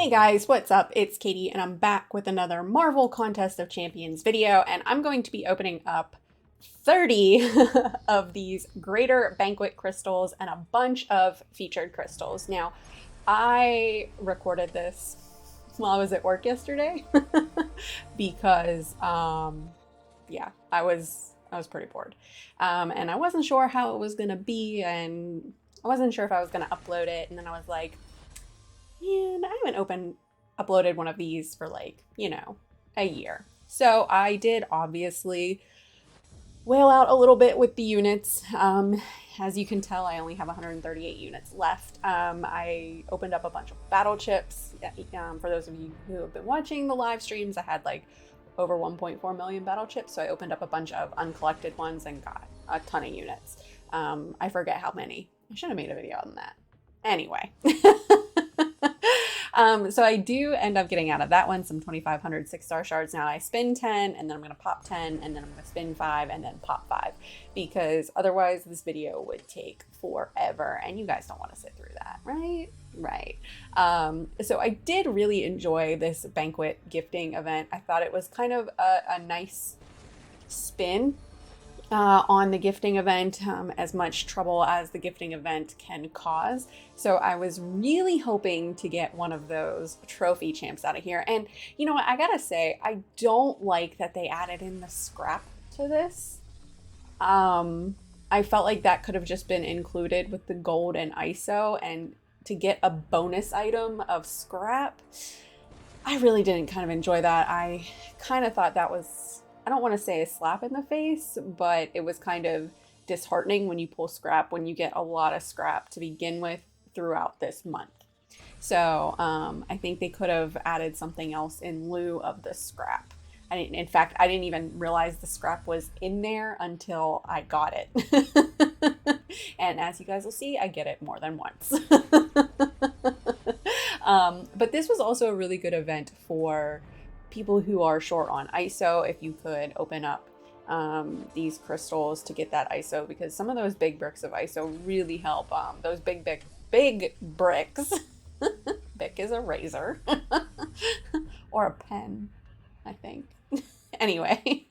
Hey guys, what's up? It's Katie and I'm back with another Marvel Contest of Champions video, and I'm going to be opening up 30 of these greater banquet crystals and a bunch of featured crystals. Now, I recorded this while I was at work yesterday because yeah, I was pretty bored. And I wasn't sure how it was gonna be, and I wasn't sure if I was gonna upload it, and then I was like, and I haven't uploaded one of these for like, a year. So I did obviously wail out a little bit with the units. As you can tell, I only have 138 units left. I opened up a bunch of battle chips. For those of you who have been watching the live streams, I had like over 1.4 million battle chips. So I opened up a bunch of uncollected ones and got a ton of units. I forget how many. I should have made a video on that. Anyway. So I do end up getting out of that one some 2,500 6-star shards. Now I spin 10 and then I'm going to pop 10 and then I'm going to spin 5 and then pop 5, because otherwise this video would take forever and you guys don't want to sit through that, right? Right. So I did really enjoy this banquet gifting event. I thought it was kind of a nice spin on the gifting event, as much trouble as the gifting event can cause. So I was really hoping to get one of those trophy champs out of here. And you know what, I gotta say, I don't like that they added in the scrap to this. I felt like that could have just been included with the gold and ISO, and to get a bonus item of scrap, I really didn't kind of enjoy that. I kind of thought that was, I don't want to say a slap in the face, but it was kind of disheartening when you pull scrap, when you get a lot of scrap to begin with throughout this month. So I think they could have added something else in lieu of the scrap. In fact, I didn't even realize the scrap was in there until I got it. And as you guys will see, I get it more than once. But this was also a really good event for people who are short on ISO. If you could open up these crystals to get that ISO, because some of those big bricks of ISO really help. Those big bricks. Bic is a razor or a pen, I think. Anyway,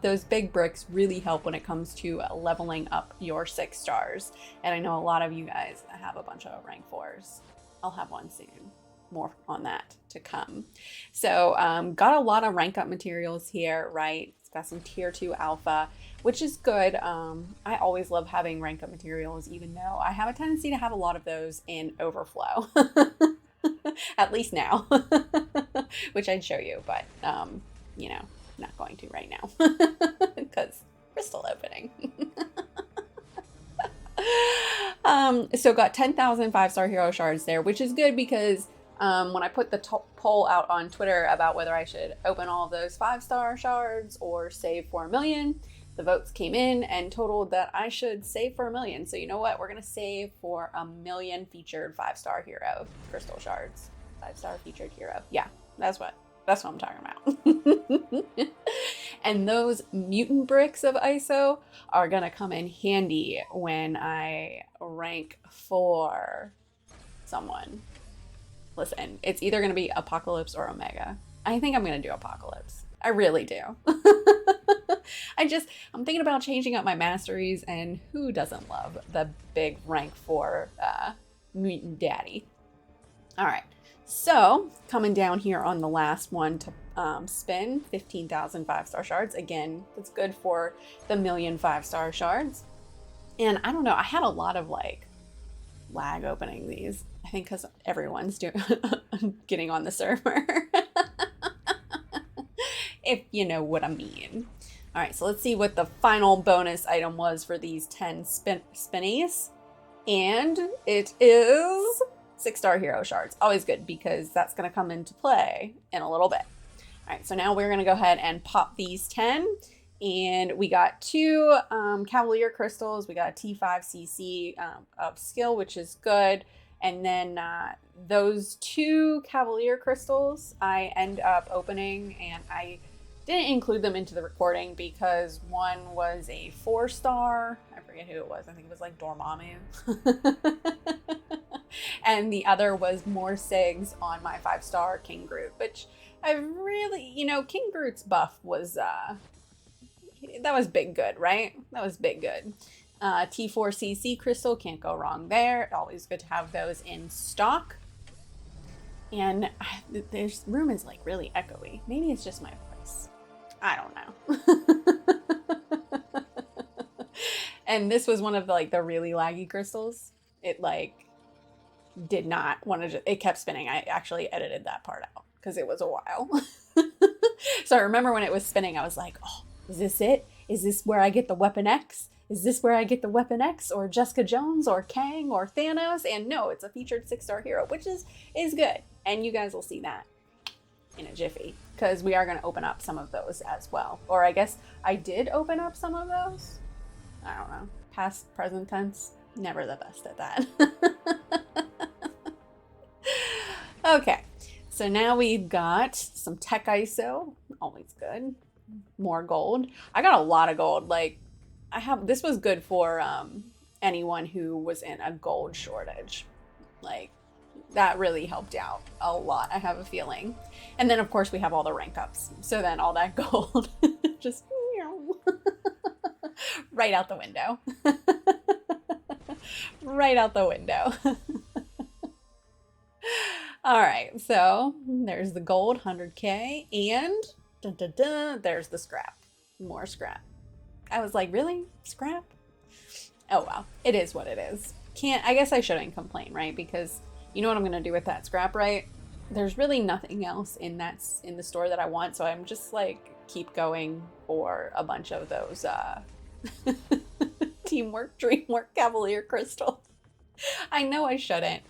those big bricks really help when it comes to leveling up your 6 stars. And I know a lot of you guys have a bunch of rank 4s. I'll have one soon. More on that to come. So got a lot of rank up materials here, right? It's got some tier 2 alpha, which is good. I always love having rank up materials, even though I have a tendency to have a lot of those in overflow. At least now, which I'd show you, but not going to right now because we're still opening. So got 10,000 5-star hero shards there, which is good because when I put the poll out on Twitter about whether I should open all those 5-star shards or save for 1 million, the votes came in and totaled that I should save for 1 million. So you know what? We're going to save for 1 million featured 5-star hero crystal shards. 5-star featured hero. Yeah, that's what I'm talking about. And those mutant bricks of ISO are going to come in handy when I rank for someone. Listen, it's either going to be Apocalypse or Omega. I think I'm going to do Apocalypse. I really do. I'm thinking about changing up my masteries, and who doesn't love the big rank 4 mutant daddy? All right, so coming down here on the last one to spin 15,000 5-star shards. Again, that's good for the 1 million 5-star shards. And I don't know, I had a lot of like lag opening these. I think because everyone's getting on the server. If you know what I mean. All right, so let's see what the final bonus item was for these 10 spinnies. And it is 6-star hero shards. Always good because that's going to come into play in a little bit. All right, so now we're going to go ahead and pop these 10. And we got 2 Cavalier crystals. We got a T5cc of skill, which is good. And then those 2 Cavalier crystals I end up opening, and I didn't include them into the recording because one was a 4-star. I forget who it was. I think it was like Dormammu. and the other was more SIGs on my 5-star King Groot, which I really, King Groot's buff was, that was big good, right? That was big good. T4CC crystal, can't go wrong there. Always good to have those in stock. And this room is like really echoey. Maybe it's just my voice. I don't know. And this was one of the really laggy crystals. It did not want to, it kept spinning. I actually edited that part out because it was a while. So I remember when it was spinning, I was like, oh, is this it? Is this where I get the Weapon X? Is this where I get the Weapon X or Jessica Jones or Kang or Thanos? And no, it's a featured 6-star hero, which is good. And you guys will see that in a jiffy because we are going to open up some of those as well. Or I guess I did open up some of those. I don't know. Past, present tense, never the best at that. Okay, so now we've got some Tech ISO, always good. More gold. I got a lot of gold. This was good for anyone who was in a gold shortage. That really helped out a lot, I have a feeling. And then of course we have all the rank ups. So then all that gold just right out the window. Right out the window. All right, so there's the gold 100K and dun, dun, dun, there's the scrap. More scrap. I was like, really? Scrap? Oh well, it is what it is. I guess I shouldn't complain, right? Because you know what I'm gonna do with that scrap, right? There's really nothing else in the store that I want, so I'm just keep going for a bunch of those Teamwork, Dreamwork, Cavalier crystals. I know I shouldn't.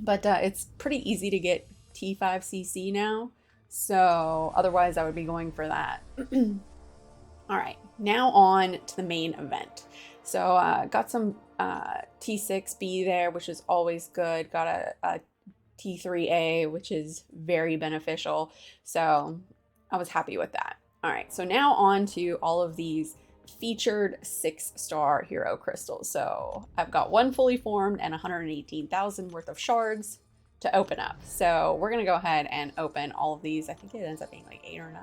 But it's pretty easy to get T5CC now. So otherwise I would be going for that. All right, now on to the main event. So got some T6B there, which is always good. Got a T3A, which is very beneficial. So I was happy with that. All right, so now on to all of these featured 6-star hero crystals. So I've got one fully formed and 118,000 worth of shards to open up. So we're gonna go ahead and open all of these. I think it ends up being 8 or 9,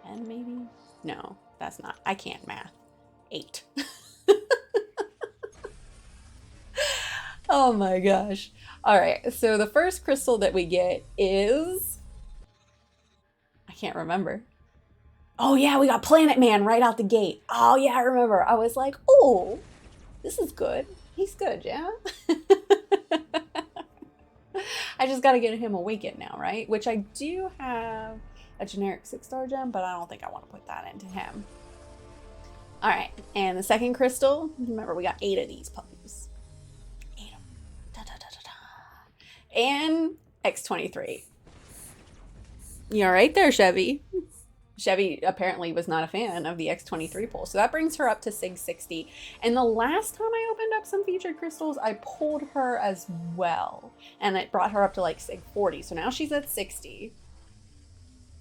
10 maybe? No, that's not, I can't math. 8. Oh my gosh. All right, so the first crystal that we get is, I can't remember. Oh yeah, we got Planet Man right out the gate. Oh yeah, I remember. I was like, oh, this is good. He's good, yeah? I just got to get him Awakened now, right? Which I do have a generic 6-star gem, but I don't think I want to put that into him. All right, and the second crystal, remember we got 8 of these puppies. 8 of them. Da, da, da, da, da. And X23. You all right there, Chevy? Chevy apparently was not a fan of the X23 pull. So that brings her up to SIG 60. And the last time I opened up some featured crystals, I pulled her as well. And it brought her up to SIG 40. So now she's at 60.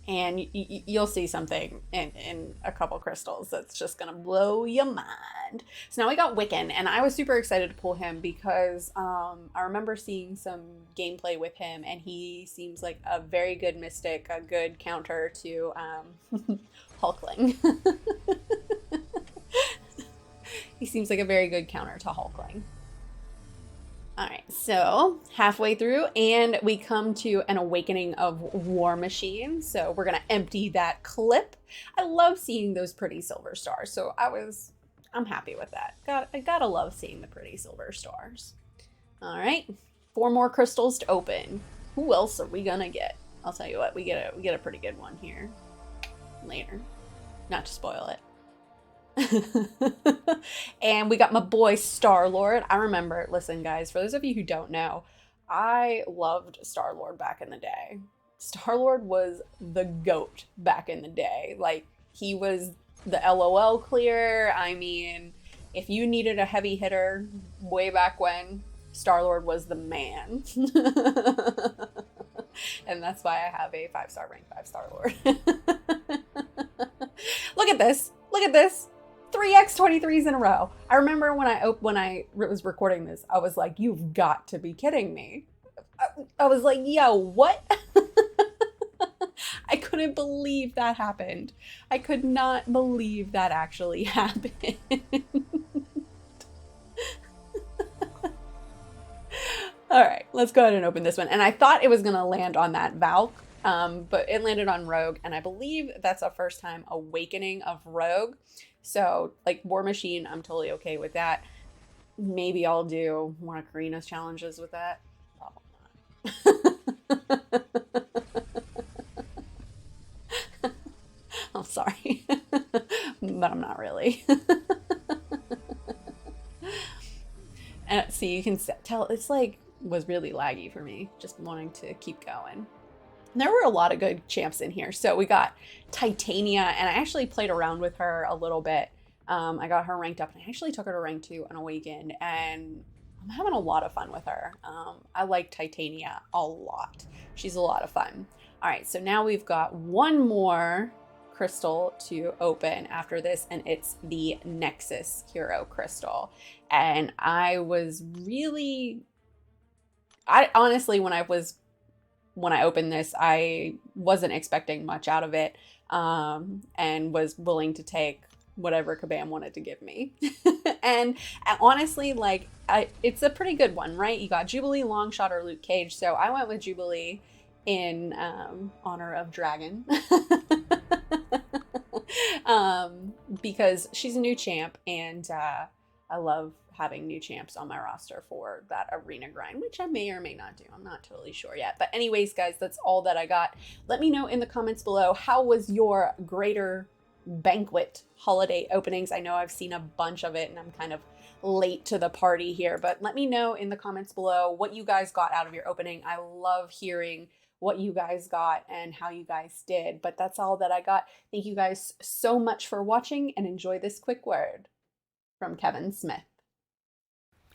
And you'll see something in a couple crystals that's just going to blow your mind. So now we got Wiccan, and I was super excited to pull him because I remember seeing some gameplay with him, and he seems like a very good mystic, a good counter to Hulkling. He seems like a very good counter to Hulkling. All right, so halfway through and we come to an awakening of War Machine. So we're gonna empty that clip. I love seeing those pretty silver stars. So I'm happy with that. I gotta love seeing the pretty silver stars. All right, 4 more crystals to open. Who else are we gonna get? I'll tell you what, we get a pretty good one here later, not to spoil it. And we got my boy Star-Lord. I remember, listen guys, for those of you who don't know, I loved Star-Lord back in the day. Star-Lord was the GOAT back in the day. He was the LOL clear. I mean, if you needed a heavy hitter way back when, Star-Lord was the man. And that's why I have a 5-star rank 5 Star-Lord. Look at this. Look at this. 3 X23s in a row. I remember when I was recording this, I was like, you've got to be kidding me. I was like, yo, what? I couldn't believe that happened. I could not believe that actually happened. All right, let's go ahead and open this one. And I thought it was going to land on that Valk, but it landed on Rogue. And I believe that's a first time awakening of Rogue. So like War Machine, I'm totally okay with that. Maybe I'll do one of Karina's challenges with that. Probably not. I'm sorry, but I'm not really. And see, you can tell it's like was really laggy for me, just wanting to keep going. There were a lot of good champs in here. So we got Titania, and I actually played around with her a little bit. I got her ranked up, and I actually took her to rank 2 and Awakened, and I'm having a lot of fun with her. I like Titania a lot. She's a lot of fun. All right, so now we've got one more crystal to open after this, and it's the Nexus Hero Crystal. And I honestly, when I opened this, I wasn't expecting much out of it, and was willing to take whatever Kabam wanted to give me. And honestly, like, it's a pretty good one, right? You got Jubilee, Longshot, or Luke Cage. So I went with Jubilee in honor of Dragon. Because she's a new champ, and I love having new champs on my roster for that arena grind, which I may or may not do. I'm not totally sure yet. But anyways, guys, that's all that I got. Let me know in the comments below, how was your Greater Banquet holiday openings? I know I've seen a bunch of it, and I'm kind of late to the party here, but let me know in the comments below what you guys got out of your opening. I love hearing what you guys got and how you guys did. But that's all that I got. Thank you guys so much for watching, and enjoy this quick word from Kevin Smith.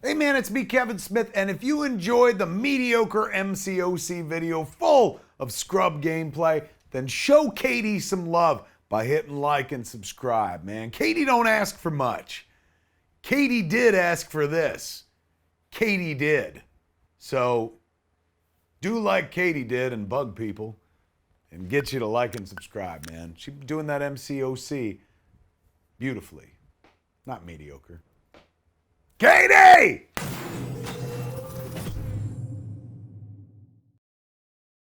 Hey man, it's me, Kevin Smith, and if you enjoyed the mediocre Mcoc video full of scrub gameplay, then show Katy some love by hitting like and subscribe, man. Katy don't ask for much. Katy did ask for this. Katy did. So do like Katy did and bug people and get you to like and subscribe, man. She's doing that Mcoc beautifully, not mediocre. Katy!